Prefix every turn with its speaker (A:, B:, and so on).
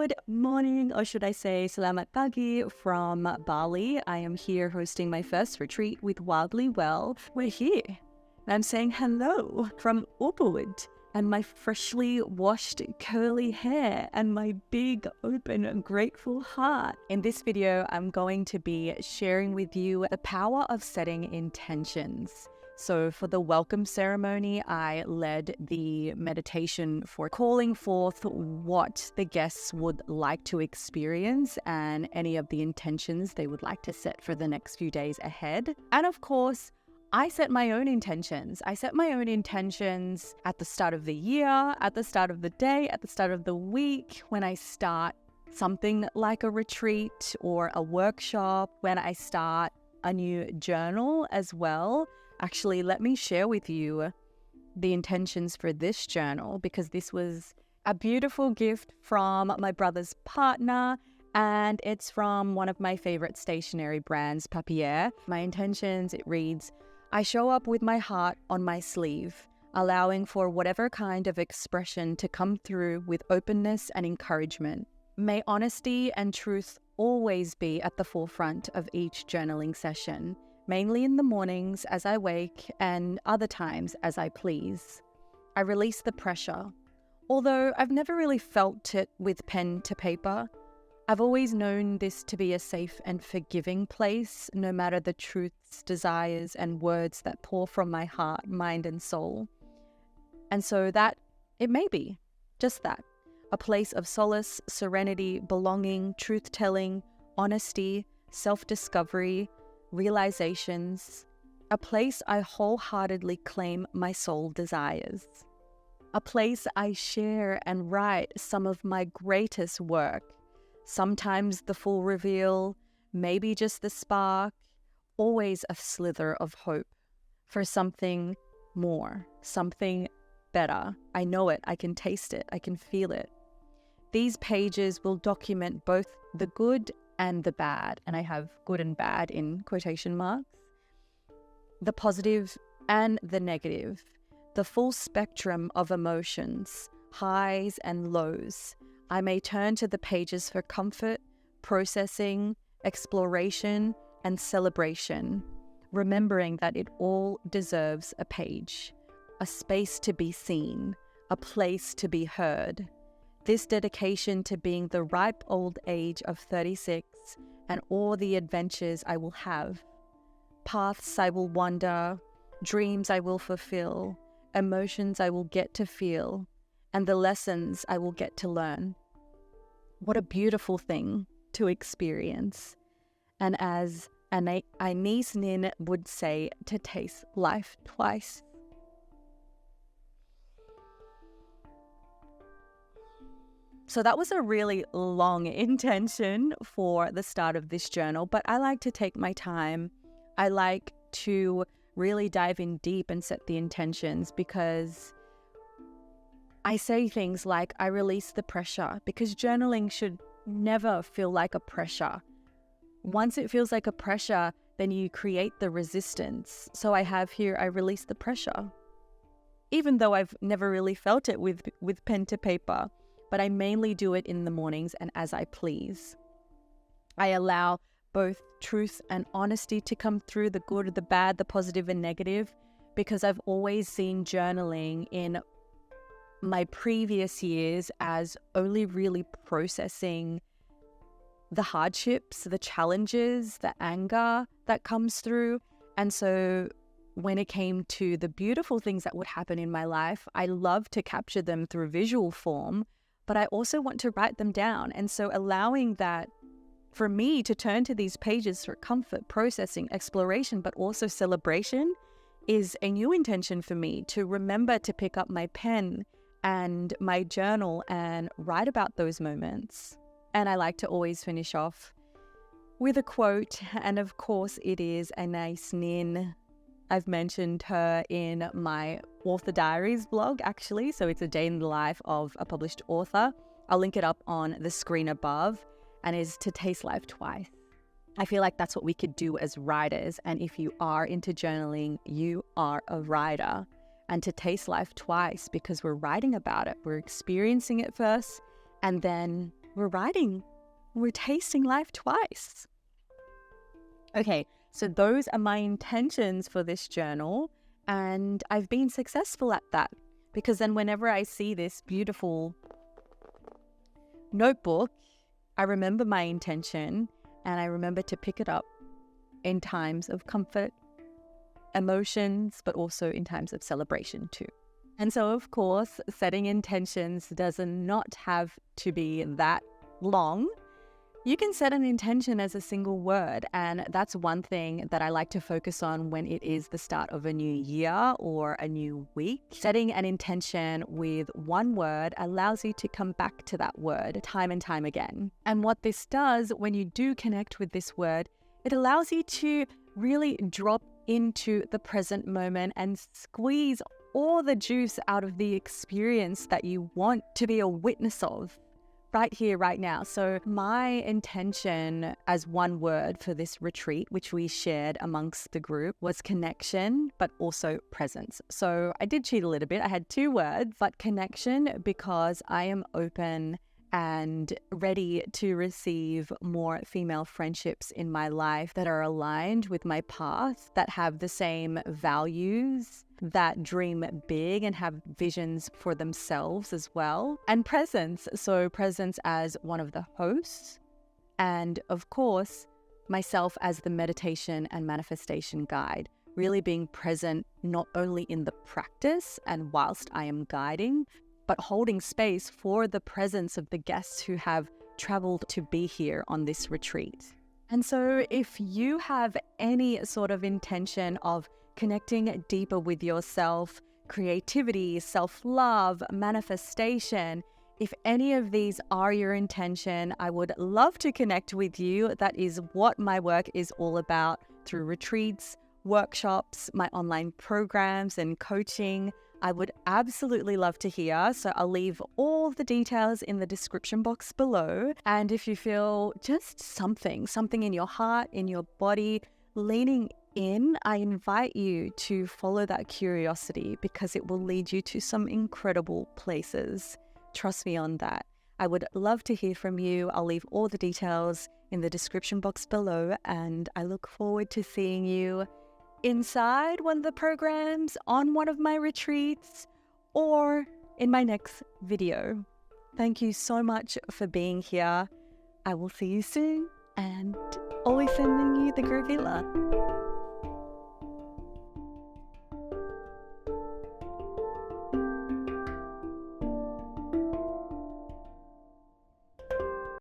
A: Good morning, or should I say selamat pagi from Bali. I am here hosting my first retreat with Wildly Well. We're here. And I'm saying hello from Ubud and my freshly washed curly hair and my big, open, grateful heart. In this video, I'm going to be sharing with you the power of setting intentions. So for the welcome ceremony, I led the meditation for calling forth what the guests would like to experience and any of the intentions they would like to set for the next few days ahead. And of course, I set my own intentions. I set my own intentions at the start of the year, at the start of the day, at the start of the week, when I start something like a retreat or a workshop, when I start a new journal as well. Actually, let me share with you the intentions for this journal, because this was a beautiful gift from my brother's partner, and it's from one of my favorite stationery brands, Papier. My intentions, it reads, I show up with my heart on my sleeve, allowing for whatever kind of expression to come through with openness and encouragement. May honesty and truth always be at the forefront of each journaling session, mainly in the mornings as I wake and other times as I please. I release the pressure. Although I've never really felt it with pen to paper, I've always known this to be a safe and forgiving place, no matter the truths, desires, and words that pour from my heart, mind, and soul. And so that it may be just that, a place of solace, serenity, belonging, truth-telling, honesty, self-discovery, realizations, a place I wholeheartedly claim my soul desires, a place I share and write some of my greatest work, sometimes the full reveal, maybe just the spark, always a slither of hope for something more, something better. I know it, I can taste it, I can feel it. These pages will document both the good and the bad, and I have good and bad in quotation marks, the positive and the negative, the full spectrum of emotions, highs and lows. I may turn to the pages for comfort, processing, exploration, and celebration, remembering that it all deserves a page, a space to be seen, a place to be heard. This dedication to being the ripe old age of 36 and all the adventures I will have, paths I will wander, dreams I will fulfill, emotions I will get to feel, and the lessons I will get to learn. What a beautiful thing to experience. And as Anais Nin would say, to taste life twice. So that was a really long intention for the start of this journal, but I like to take my time. I like to really dive in deep and set the intentions, because I say things like I release the pressure, because journaling should never feel like a pressure. Once it feels like a pressure, then you create the resistance. So I have here, I release the pressure. Even though I've never really felt it with pen to paper, but I mainly do it in the mornings and as I please. I allow both truth and honesty to come through, the good, the bad, the positive and negative, because I've always seen journaling in my previous years as only really processing the hardships, the challenges, the anger that comes through. And so when it came to the beautiful things that would happen in my life, I love to capture them through visual form, but I also want to write them down. And so allowing that for me to turn to these pages for comfort, processing, exploration, but also celebration is a new intention for me, to remember to pick up my pen and my journal and write about those moments. And I like to always finish off with a quote. And of course it is Anais Nin. I've mentioned her in my Author Diaries blog, actually. So it's a day in the life of a published author. I'll link it up on the screen above, and is to taste life twice. I feel like that's what we could do as writers. And if you are into journaling, you are a writer. And to taste life twice, because we're writing about it. We're experiencing it first, and then we're writing, we're tasting life twice. Okay, so those are my intentions for this journal, and I've been successful at that, because then whenever I see this beautiful notebook, I remember my intention and I remember to pick it up in times of comfort, emotions, but also in times of celebration too. And so, of course, setting intentions does not have to be that long. You can set an intention as a single word, and that's one thing that I like to focus on when it is the start of a new year or a new week. Setting an intention with one word allows you to come back to that word time and time again. And what this does when you do connect with this word, it allows you to really drop into the present moment and squeeze all the juice out of the experience that you want to be a witness of right here, right now. So my intention as one word for this retreat, which we shared amongst the group, was connection, but also presence. So I did cheat a little bit. I had two words, but connection, because I am open and ready to receive more female friendships in my life that are aligned with my path, that have the same values, that dream big and have visions for themselves as well. And presence, so presence as one of the hosts, and of course, myself as the meditation and manifestation guide, really being present not only in the practice and whilst I am guiding, but holding space for the presence of the guests who have traveled to be here on this retreat. And so if you have any sort of intention of connecting deeper with yourself, creativity, self-love, manifestation, if any of these are your intention, I would love to connect with you. That is what my work is all about through retreats, workshops, my online programs and coaching. I would absolutely love to hear. So I'll leave all the details in the description box below. And if you feel just something in your heart, in your body, leaning in, I invite you to follow that curiosity, because it will lead you to some incredible places. Trust me on that. I would love to hear from you. I'll leave all the details in the description box below, and I look forward to seeing you inside one of the programs, on one of my retreats, or in my next video. Thank you so much for being here. I will see you soon, and always sending you the groovy love.